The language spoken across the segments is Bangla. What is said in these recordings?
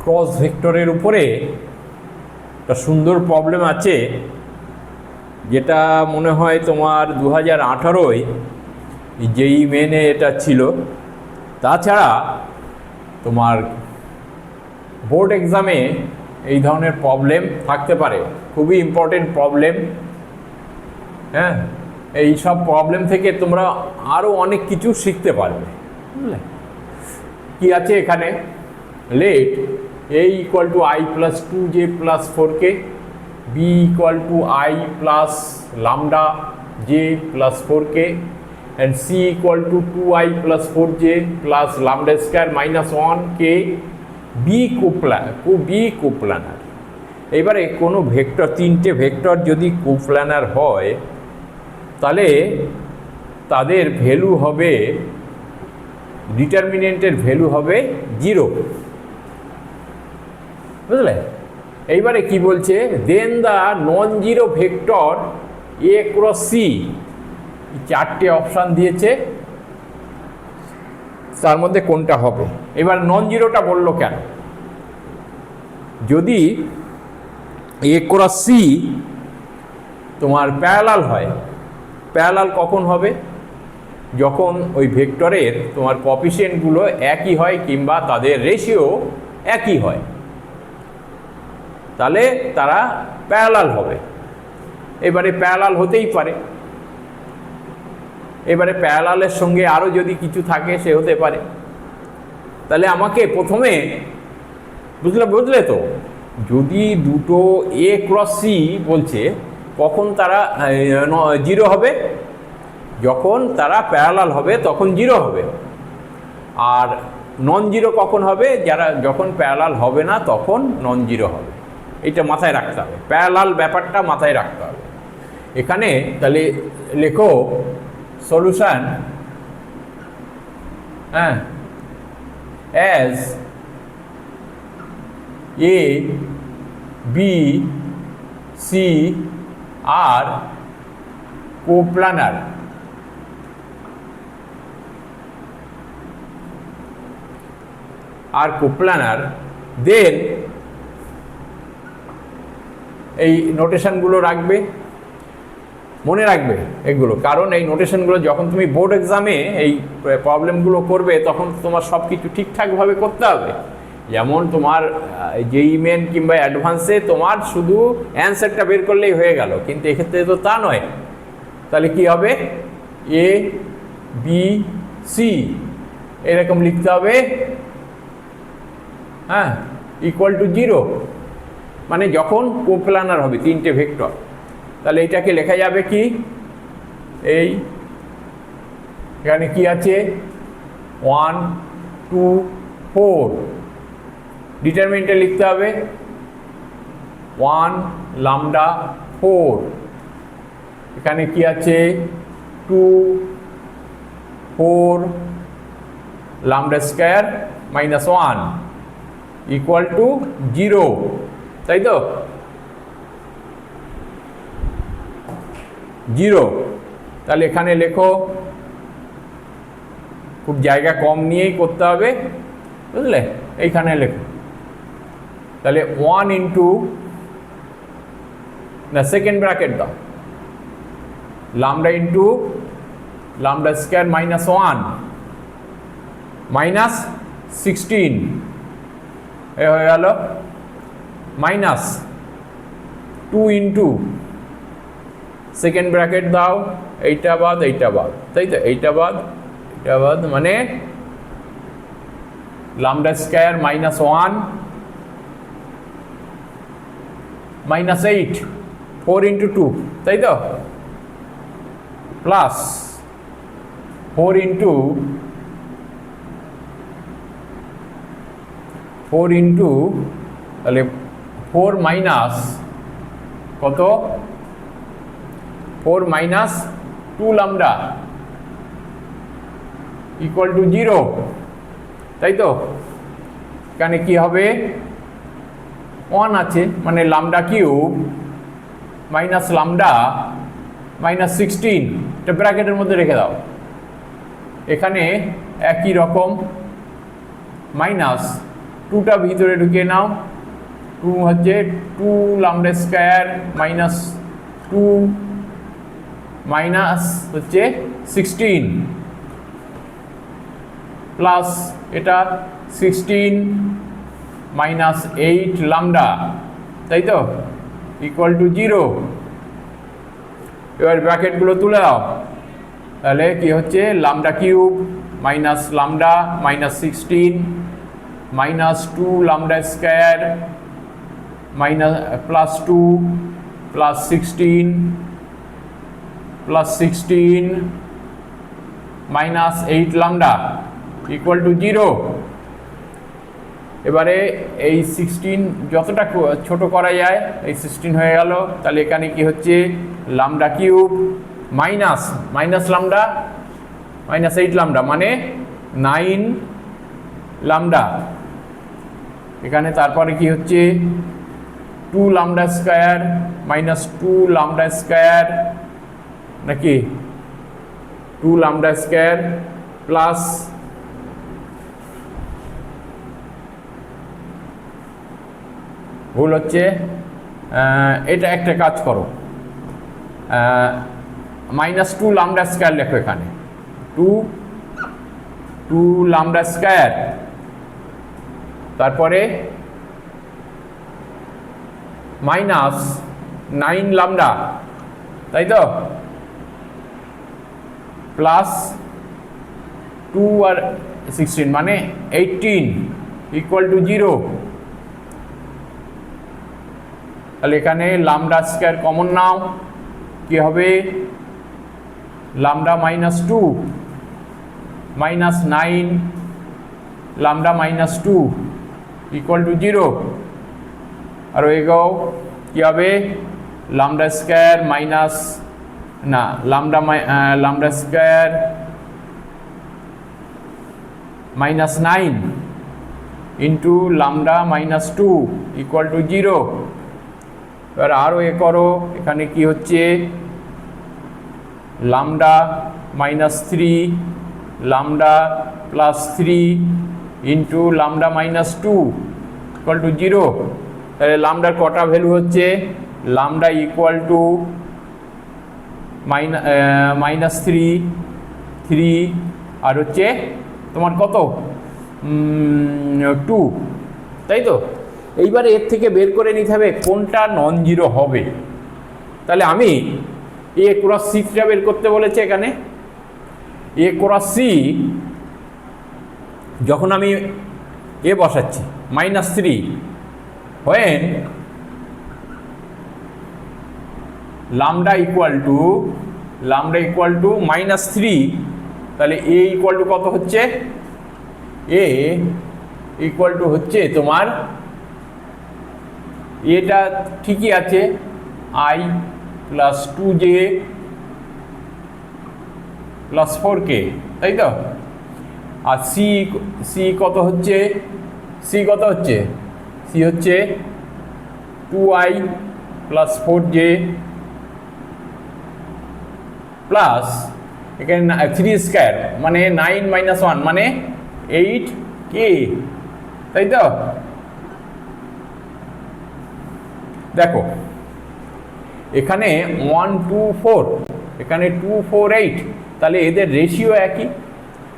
ক্রস ভেক্টরের উপরে একটা সুন্দর প্রবলেম আছে, যেটা মনে হয় তোমার 2018-য় যেই মেনে এটা ছিল। তাছাড়া তোমার বোর্ড এক্সামে এই ধরনের প্রবলেম থাকতে পারে, খুবই ইম্পর্টেন্ট প্রবলেম। হ্যাঁ, এই সব প্রবলেম থেকে তোমরা আরও অনেক কিছু শিখতে পারবে, বুঝলে? কি আছে এখানে, let a equal to i plus 2j plus 4k, b equal to i plus lambda j plus 4k, and c equal to 2i plus 4j plus lambda square minus 1k be coplanar. এবারে কোনো ভেক্টর, তিনটে ভেক্টর যদি কোপ্লানার হয় তাহলে তাদের ভ্যালু হবে, ডিটারমিনেন্টের ভ্যালু হবে 0, বুঝলে? এইবারে কি বলছে, then the non zero vector A cross C, চারটে অপশান দিয়েছে, তার মধ্যে কোনটা হবে? এবার নন জিরোটা বললো কেন? যদি এ ক্রস সি তোমার প্যারালাল হয়, প্যারালাল কখন হবে? যখন ওই ভেক্টরের তোমার কোএফিসিয়েন্টগুলো একই হয় কিংবা তাদের রেশিও একই হয়, তাহলে তারা প্যারালাল হবে। এবারে প্যারালাল হতেই পারে, এবারে প্যারালালের সঙ্গে আরও যদি কিছু থাকে সে হতে পারে। তাহলে আমাকে প্রথমে বুঝলে তো, যদি দুটো এ ক্রস সি বলছে কখন তারা জিরো হবে? যখন তারা প্যারালাল হবে তখন জিরো হবে। আর নন জিরো কখন হবে? যখন প্যারালাল হবে না তখন নন জিরো হবে। এটা মাথায় রাখতে হবে, প্যারালাল ব্যাপারটা মাথায় রাখতে হবে। এখানে তাহলে লেখো সলিউশন, হ্যাঁ, অ্যাজ এ বি সি আর কোপ্লানার, দেন এই নোটেশনগুলো রাখবে, মনে রাখবে এগুলো, কারণ এই নোটেশনগুলো যখন তুমি বোর্ড এক্সামে এই প্রবলেমগুলো করবে তখন তোমার সব কিছু ঠিকঠাকভাবে করতে হবে। যেমন তোমার যেই মেন কিংবা অ্যাডভান্সে তোমার শুধু অ্যান্সারটা বের করলেই হয়ে গেল, কিন্তু এক্ষেত্রে তো তা নয়। তাহলে কি হবে, এ বি সি এরকম লিখতে হবে, হ্যাঁ, ইকুয়াল টু 0, মানে যখন কোপ্লানার হবে তিনটে ভেক্টর। তাহলে এটাকে লেখা যাবে কি, এই এখানে কি আছে 1 2 4, ডিটারমিনেন্টে লিখতে হবে 1 lambda 4, এখানে কি আছে 2 4 lambda square minus 1 equal to 0, তাই তো? 0। তাহলে এখানে লেখো, খুব জায়গা কম নিয়েই করতে হবে, বুঝলে? এইখানে লেখো, তাহলে 1 ইন্টু, না সেকেন্ড ব্র্যাকেট দাও, lambda into lambda square minus 1 minus 16 এ হয়ে গেল, মাইনাস 2 ইন্টু সেকেন্ড ব্র্যাকেট দাও, এইটা বাদ এইটা বাদ, তাই তো? এইটা বাদ এটা বাদ, মানে lambda square minus 1 minus 8, 4 into 2, তাই তো? প্লাস 4 ইন্টু তাহলে 4 মাইনাস কত, 4 মাইনাস 2 lambda ইকুয়াল টু 0, তাই তো? এখানে কি হবে, 1 আছে, মানে lambda cube minus lambda minus 16, এটা ব্র্যাকেটের মধ্যে রেখে দাও। এখানে একই রকম মাইনাস 2টা ভিতরে ঢুকিয়ে নাও, 2 হচ্ছে 2 ল্যামডা স্কয়ার মাইনাস 2 মাইনাস হচ্ছে 16 প্লাস এটা 16 মাইনাস 8 ল্যামডা, তাই তো, ইকুয়াল টু 0। এবার ব্র্যাকেটগুলো তুলে দাও, তাহলে কি হচ্ছে lambda cube minus lambda minus 16 minus 2 lambda square minus plus 2 plus 16 plus 16 minus 8 lambda equal two 0। এবারে এই 16 যতটা ছোট করা যায় এই 16 হয়ে গেল, তাহলে এখানে কি হচ্ছে lambda cube minus minus lambda minus 8 lambda মানে 9 ল্যামডা। এখানে তারপরে কি হচ্ছে 2 lambda square minus 2 lambda square নাকি 2 ল্যামডা স্কয়ার প্লাস ভুল হচ্ছে, এটা একটা কাজ করো, মাইনাস 2 ল্যামডা স্কয়ার লেখো এখানে, 2 ল্যামডা স্কয়ার, তারপরে মাইনাস 9 ল্যামডা, তাই তো, প্লাস 2 আর 16 মানে 18 ইকুয়াল টু 0। তাহলে এখানে ল্যামডা স্কয়ার কমন নাও, কি হবে lambda minus 2 minus 9 lambda minus 2 equal to 0। আর এগোও কি হবে ল্যামডা স্কয়ার মাইনাস না lambda square minus 9 into lambda minus 2 equal to 0। এবার আরও এ করো, এখানে কি হচ্ছে lambda minus 3 lambda plus 3 into lambda minus 2 equal to 0। তাহলে ল্যামডার কটা ভ্যালু হচ্ছে ল্যামডা ইকুয়াল টু মাইনাস 3 আর হচ্ছে তোমার কত 2, তাই তো। এইবারে এর থেকে বের করে নিতে হবে কোনটা নন জিরো হবে। তাহলে আমি এ ক্রস সিটা বের করতে বলেছে এখানে, এ ক্রস সি যখন আমি এ বসাচ্ছি minus 3 when lambda equal to minus 3, তাহলে এ ইকুয়াল টু কত হচ্ছে, এ ইকুয়াল টু হচ্ছে তোমার এটা ঠিকই আছে i plus 2j plus 4k, তাই তো। আর সি কত হচ্ছে, সি হচ্ছে 2i প্লাস 4j প্লাস এখানে 3 স্কয়ার মানে 9 মাইনাস 1 মানে 8k, তাই তো। দেখো এখানে 1 2 4 এখানে 2 4 8, তাহলে এদের রেশিও একই।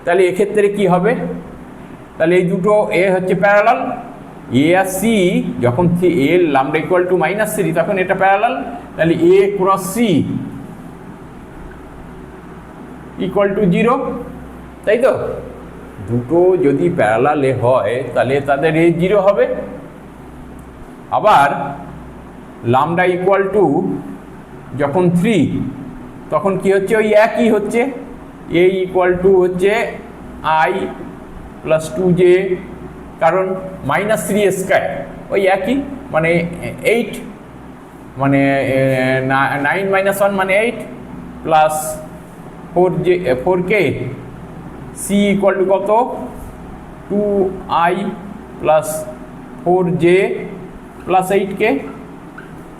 তাহলে এক্ষেত্রে কি হবে, তাহলে এই দুটো এ হচ্ছে প্যারালাল, এ আর সি যখন এ ল্যামডা ইকুয়াল টু মাইনাস 3 তখন এটা প্যারালাল, তাহলে এ ক্রস সি ইকুয়াল টু 0, তাই তো। দুটো যদি প্যারালালে হয় তাহলে তাদের এ 0 হবে। আবার ল্যামডা ইকুয়াল টু যখন 3 তখন কি হচ্ছে ওই একই হচ্ছে, এ ইকুয়াল টু হচ্ছে i প্লাস 2j, কারণ মাইনাস 3 স্কয়ার ওই একই মানে 8 মানে 9 মাইনাস 1 মানে 8 plus 4k, C equal to কত 2i plus 4j plus 8k।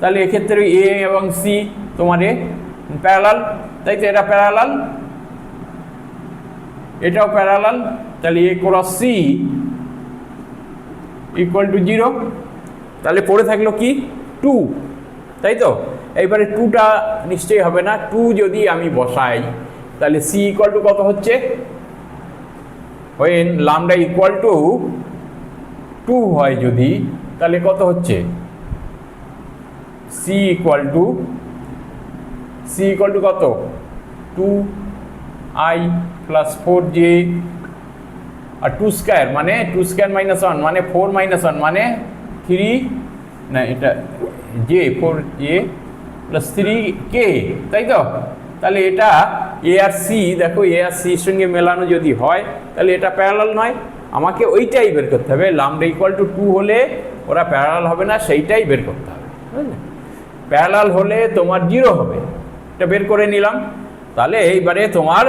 তাহলে এক্ষেত্রে এ এবং সি তোমার প্যারালাল, তাই তো, এটা প্যারালাল এটাও প্যারালাল, তাহলে এ ক্রস সি ইকুয়াল টু 0, তাহলে পড়ে থাকলো কি 2, তাই তো? এইবারে 2টা নিশ্চয়ই হবে না, 2 যদি আমি বসাই তাহলে c ইকুয়াল টু কত হচ্ছে, when lambda ইকুয়াল টু 2 হয় যদি, তাহলে কত হচ্ছে c ইকুয়াল টু কত 2i প্লাস 4j আর 2 স্কয়ার মানে 2 স্কয়ার মাইনাস 1 মানে 4 মাইনাস 1 মানে 3, না এটা j 4j প্লাস 3k, তাই তো? তাহলে এটা a আর c, দেখো a আর c এর সঙ্গে মেলানো যদি হয় তাহলে এটা প্যারালাল নয়, আমাকে ওইটাই বের করতে হবে। ল্যামডা ইকুয়াল টু 2 হলে ওরা প্যারালাল হবে না, সেইটাই বের করতে হবে, বুঝলে? প্যারালাল হলে তোমার 0 হবে, এটা বের করে নিলাম। তাহলে এইবারে তোমার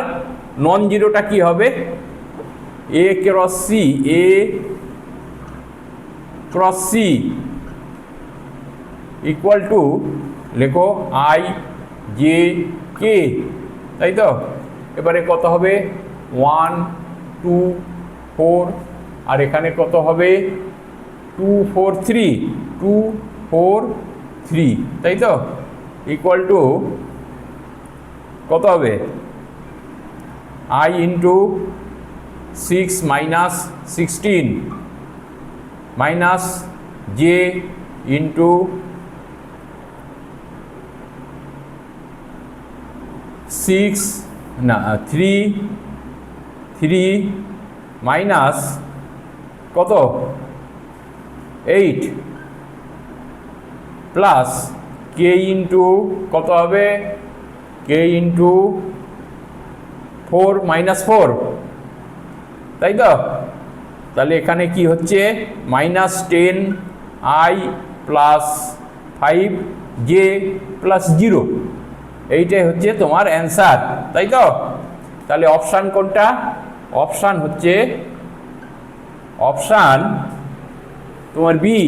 নন জিরোটা কি হবে, a cross c equal two লেখো i j k, তাই তো? এবারে কত হবে 1 2 4, আর এখানে কত হবে 2 4 3, তাই তো? ইকুয়াল টু কত হবে i into 6 minus 16 minus j into 6 না 3 মাইনাস কত 8 প্লাস k ইন্টু কত হবে k ইন্টু 4 মাইনাস 4, তাই তো? তাহলে এখানে কি হচ্ছে minus 10i plus 5j plus 0, এইটাই হচ্ছে তোমার অ্যান্সার, তাই তো? তাহলে অপশান কোনটা, অপশান হচ্ছে অপশান তোমার বি,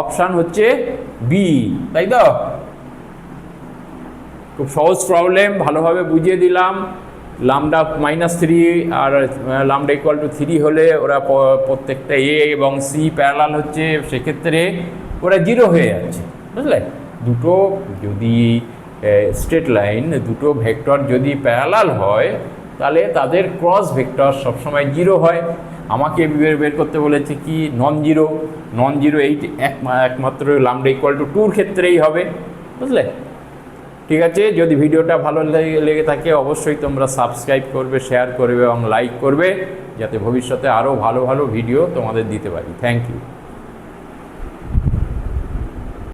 অপশান হচ্ছে বি, তাই তো? খুব সহজ প্রবলেম, ভালোভাবে বুঝিয়ে দিলাম। ল্যামডা -3 আর ল্যামডা ইকুয়াল টু 3 হলে ওরা প্রত্যেকটা এ এবং সি প্যারালাল হচ্ছে, সেক্ষেত্রে ওরা 0 হয়ে যাচ্ছে, বুঝলে? দুটো যদি স্ট্রেট লাইন, দুটো ভেক্টর যদি প্যারালাল হয় তাহলে তাদের ক্রস ভেক্টর সবসময় 0 হয়। আমাকে বের করতে বলেছে কি নন জিরো, এই একমাত্র ল্যামডা ইকুয়াল টু 2 ক্ষেত্রেই হবে, বুঝলে? ঠিক আছে, যদি ভিডিওটা ভালো লেগে থাকে অবশ্যই তোমরা সাবস্ক্রাইব করবে, শেয়ার করবে এবং লাইক করবে, যাতে ভবিষ্যতে আরও ভালো ভিডিও তোমাদের দিতে পারি। Thank you.